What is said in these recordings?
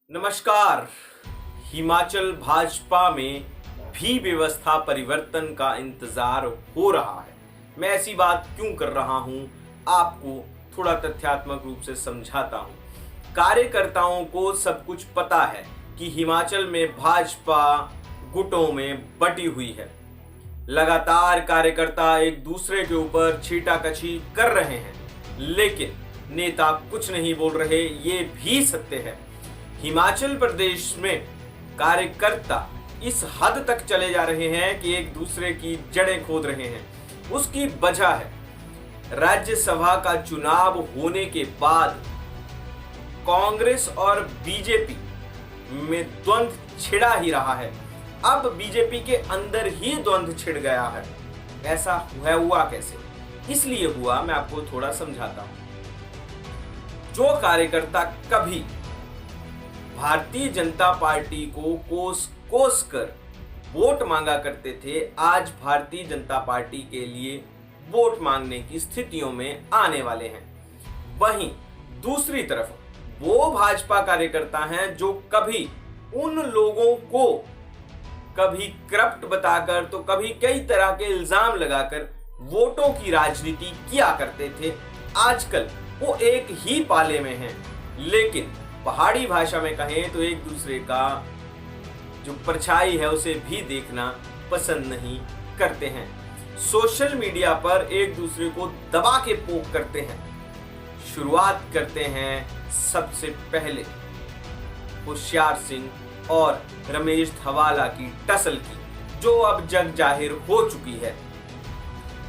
नमस्कार। हिमाचल भाजपा में भी व्यवस्था परिवर्तन का इंतजार हो रहा है। मैं ऐसी बात क्यों कर रहा हूं, आपको थोड़ा तथ्यात्मक रूप से समझाता हूं। कार्यकर्ताओं को सब कुछ पता है कि हिमाचल में भाजपा गुटों में बटी हुई है। लगातार कार्यकर्ता एक दूसरे के ऊपर छीटाकछी कर रहे हैं, लेकिन नेता कुछ नहीं बोल रहे, ये भी सत्य है। हिमाचल प्रदेश में कार्यकर्ता इस हद तक चले जा रहे हैं कि एक दूसरे की जड़ें खोद रहे हैं। उसकी वजह है राज्यसभा का चुनाव होने के बाद कांग्रेस और बीजेपी में द्वंद्व छिड़ा ही रहा है। अब बीजेपी के अंदर ही द्वंद्व छिड़ गया है। ऐसा हुआ कैसे? इसलिए हुआ, मैं आपको थोड़ा समझाता हूं। जो कार्यकर्ता कभी भारतीय जनता पार्टी को कोस कर वोट मांगा करते थे, आज भारतीय जनता पार्टी के लिए वोट मांगने की स्थितियों में आने वाले हैं। वहीं दूसरी तरफ वो भाजपा कार्यकर्ता हैं जो कभी उन लोगों को कभी करप्ट बताकर तो कभी कई तरह के इल्जाम लगाकर वोटों की राजनीति किया करते थे, आजकल वो एक ही पाले में हैं। लेकिन पहाड़ी भाषा में कहें तो एक दूसरे का जो परछाई है उसे भी देखना पसंद नहीं करते हैं। सोशल मीडिया पर एक दूसरे को दबा के पोक करते हैं। शुरुआत करते हैं सबसे पहले होशियार सिंह और रमेश धवाला की टसल की, जो अब जग जाहिर हो चुकी है।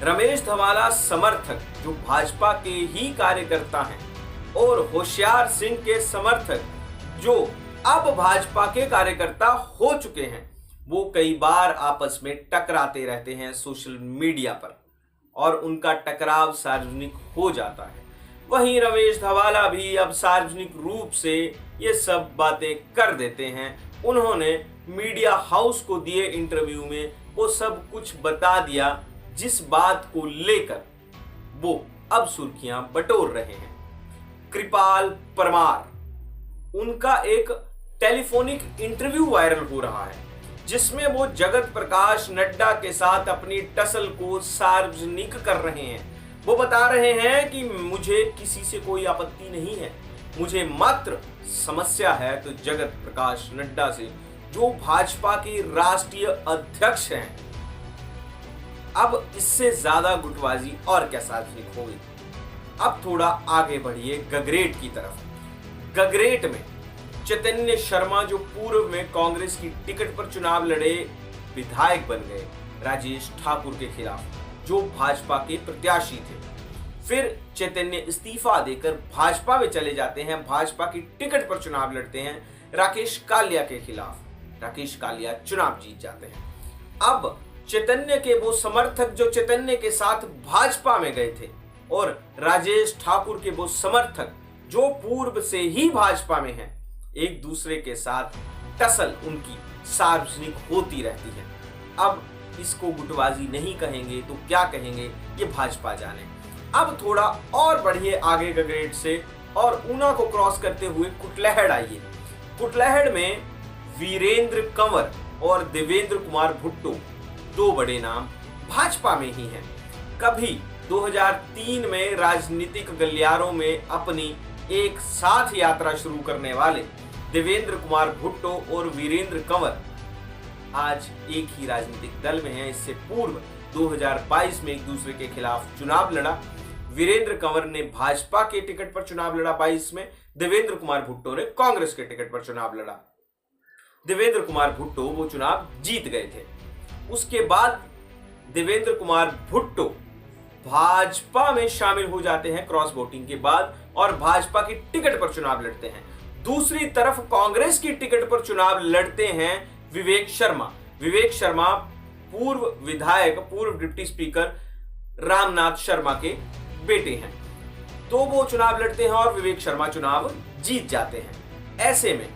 रमेश धवाला समर्थक जो भाजपा के ही कार्यकर्ता हैं और होशियार सिंह के समर्थक जो अब भाजपा के कार्यकर्ता हो चुके हैं, वो कई बार आपस में टकराते रहते हैं सोशल मीडिया पर और उनका टकराव सार्वजनिक हो जाता है। वहीं रमेश धवाला भी अब सार्वजनिक रूप से ये सब बातें कर देते हैं। उन्होंने मीडिया हाउस को दिए इंटरव्यू में वो सब कुछ बता दिया जिस बात को लेकर वो अब सुर्खियां बटोर रहे हैं। कृपाल परमार, उनका एक टेलीफोनिक इंटरव्यू वायरल हो रहा है जिसमें वो जगत प्रकाश नड्डा के साथ अपनी टसल को सार्वजनिक कर रहे हैं। वो बता रहे हैं कि मुझे किसी से कोई आपत्ति नहीं है, मुझे मात्र समस्या है तो जगत प्रकाश नड्डा से, जो भाजपा के राष्ट्रीय अध्यक्ष हैं। अब इससे ज्यादा गुटबाजी और क्या सार्वजनिक होगी? अब थोड़ा आगे बढ़िए गगरेट की तरफ। गगरेट में चैतन्य शर्मा जो पूर्व में कांग्रेस की टिकट पर चुनाव लड़े विधायक बन गए राजेश ठाकुर के खिलाफ, जो भाजपा के प्रत्याशी थे। फिर चैतन्य इस्तीफा देकर भाजपा में चले जाते हैं, भाजपा की टिकट पर चुनाव लड़ते हैं राकेश कालिया के खिलाफ। राकेश कालिया चुनाव जीत जाते हैं। अब चैतन्य के वो समर्थक जो चैतन्य के साथ भाजपा में गए थे और राजेश ठाकुर के वो समर्थक जो पूर्व से ही भाजपा में हैं, एक दूसरे के साथ टसल उनकी सार्वजनिक होती रहती है। अब इसको गुटबाजी नहीं कहेंगे तो क्या कहेंगे, ये भाजपा जाने। अब थोड़ा और बढ़िए आगे गगरेट से और ऊना को क्रॉस करते हुए कुटलैहड़ आइए। कुटलैहड़ में वीरेंद्र कंवर और देवेंद्र कुमार भुट्टो, दो बड़े नाम भाजपा में ही हैं। कभी 2003 में राजनीतिक गलियारों में अपनी एक साथ यात्रा शुरू करने वाले देवेंद्र कुमार भुट्टो और वीरेंद्र कंवर आज एक ही राजनीतिक दल में हैं। इससे पूर्व 2022 में एक दूसरे के खिलाफ चुनाव लड़ा। वीरेंद्र कंवर ने भाजपा के टिकट पर चुनाव लड़ा 22 में, देवेंद्र कुमार भुट्टो ने कांग्रेस के टिकट पर चुनाव लड़ा। देवेंद्र कुमार भुट्टो वो चुनाव जीत गए थे। उसके बाद देवेंद्र कुमार भुट्टो भाजपा में शामिल हो जाते हैं क्रॉस वोटिंग के बाद और भाजपा की टिकट पर चुनाव लड़ते हैं। दूसरी तरफ कांग्रेस की टिकट पर चुनाव लड़ते हैं विवेक शर्मा। विवेक शर्मा पूर्व विधायक, पूर्व डिप्टी स्पीकर रामनाथ शर्मा के बेटे हैं, तो वो चुनाव लड़ते हैं और विवेक शर्मा चुनाव जीत जाते हैं। ऐसे में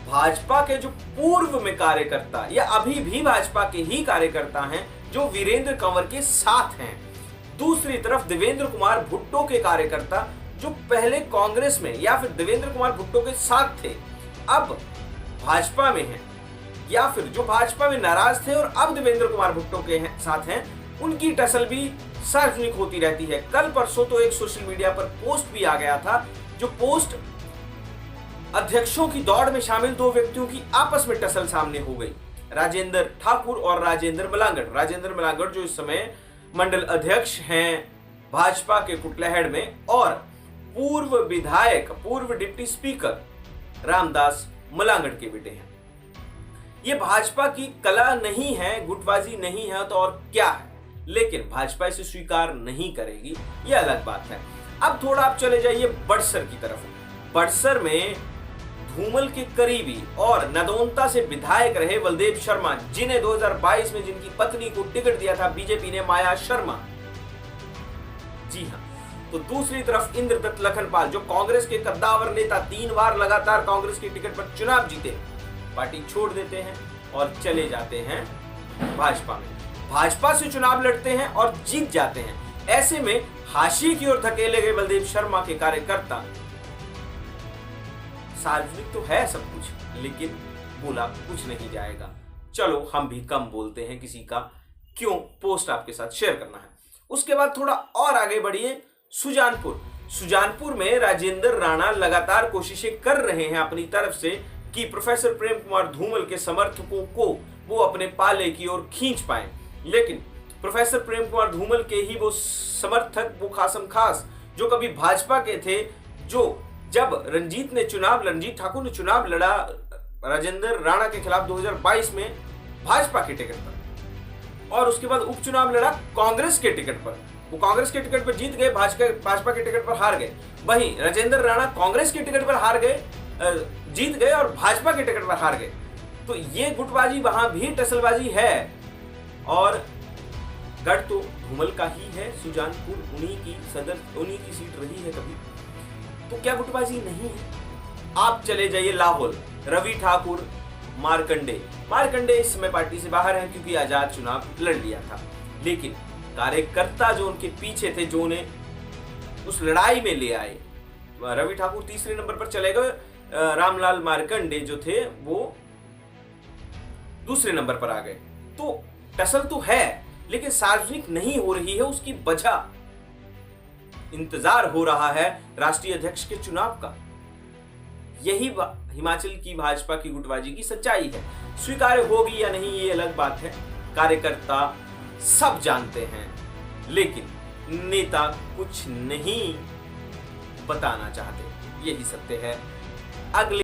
भाजपा के जो पूर्व में कार्यकर्ता या अभी भी भाजपा के ही कार्यकर्ता हैं जो वीरेंद्र कंवर के साथ हैं, दूसरी तरफ देवेंद्र कुमार भुट्टो के कार्यकर्ता जो पहले कांग्रेस में या फिर देवेंद्र कुमार भुट्टो के साथ थे, अब भाजपा में हैं या फिर जो भाजपा में नाराज थे और अब देवेंद्र कुमार भुट्टो के साथ हैं, उनकी टसल भी सार्वजनिक होती रहती है। कल परसों तो एक सोशल मीडिया पर पोस्ट भी आ गया था, जो पोस्ट अध्यक्षों की दौड़ में शामिल दो व्यक्तियों की आपस में टसल सामने हो गई, राजेंद्र ठाकुर और राजेंद्र मलांगड़। राजेंद्र मलांगड़ जो इस समय मंडल अध्यक्ष हैं भाजपा के कुटलैहड़ में, और पूर्व विधायक, पूर्व डिप्टी स्पीकर रामदास मलांगड़ के बेटे हैं। ये भाजपा की कला नहीं है, गुटबाजी नहीं है तो और क्या है, लेकिन भाजपा इसे स्वीकार नहीं करेगी, यह अलग बात है। अब थोड़ा आप चले जाइए बड़सर की तरफ। बड़सर में धूमल के करीबी और नदौनता से विधायक रहे बलदेव शर्मा, जिन्हें 2022 में जिनकी पत्नी को टिकट दिया था बीजेपी ने, माया शर्मा, जी हां। तो दूसरी तरफ इंद्रदत्त लखनपाल, जो कांग्रेस के कद्दावर नेता, 3 बार लगातार कांग्रेस की टिकट पर चुनाव जीते, पार्टी छोड़ देते हैं और चले जाते हैं भाजपा में। भाजपा से चुनाव लड़ते हैं और जीत जाते हैं। ऐसे में हाशिए की ओर धकेले गए बलदेव शर्मा के कार्यकर्ता, सार्वजनिक तो है सब कुछ, लेकिन बोला कुछ नहीं जाएगा। चलो हम भी कम बोलते हैं, किसी का क्यों पोस्ट आपके साथ शेयर करना है। उसके बाद थोड़ा और आगे बढ़िए, सुजानपुर में राजेंद्र राणा लगातार कोशिशें कर रहे हैं अपनी तरफ से कि प्रोफेसर प्रेम कुमार धूमल के समर्थकों को वो अपने पाले की ओर खींच पाए, लेकिन प्रोफेसर प्रेम कुमार धूमल के ही वो समर्थक, वो खासम खास जो कभी भाजपा के थे, जो जब रंजीत ठाकुर ने चुनाव लड़ा राजेंद्र राणा के खिलाफ 2022 में भाजपा के टिकट पर, और उसके बाद उपचुनाव लड़ा कांग्रेस के टिकट पर, वो कांग्रेस के टिकट पर जीत गए, भाजपा के टिकट पर हार गए। वहीं राजेंद्र राणा कांग्रेस के टिकट पर जीत गए और भाजपा के टिकट पर हार गए। तो ये गुटबाजी, वहां भी टसलबाजी है, और गढ़ तो धूमल का ही है, सुजानपुर उन्हीं की सीट रही है कभी, तो क्या गुटबाजी नहीं है। आप चले जाइए लाहौल, रवि ठाकुर मारकंडे इस समय पार्टी से बाहर हैं क्योंकि आजाद चुनाव लड़ लिया था, लेकिन कार्यकर्ता जो उनके पीछे थे, जो उन्हें उस लड़ाई में ले आए, रवि ठाकुर तीसरे नंबर पर चले गए, रामलाल मारकंडे जो थे वो दूसरे नंबर पर आ गए। तो टसल तो है, लेकिन सार्वजनिक नहीं हो रही है। उसकी वजह इंतजार हो रहा है राष्ट्रीय अध्यक्ष के चुनाव का। यही हिमाचल की भाजपा की गुटबाजी की सच्चाई है। स्वीकार्य होगी या नहीं ये अलग बात है, कार्यकर्ता सब जानते हैं, लेकिन नेता कुछ नहीं बताना चाहते, यही सत्य है। अगले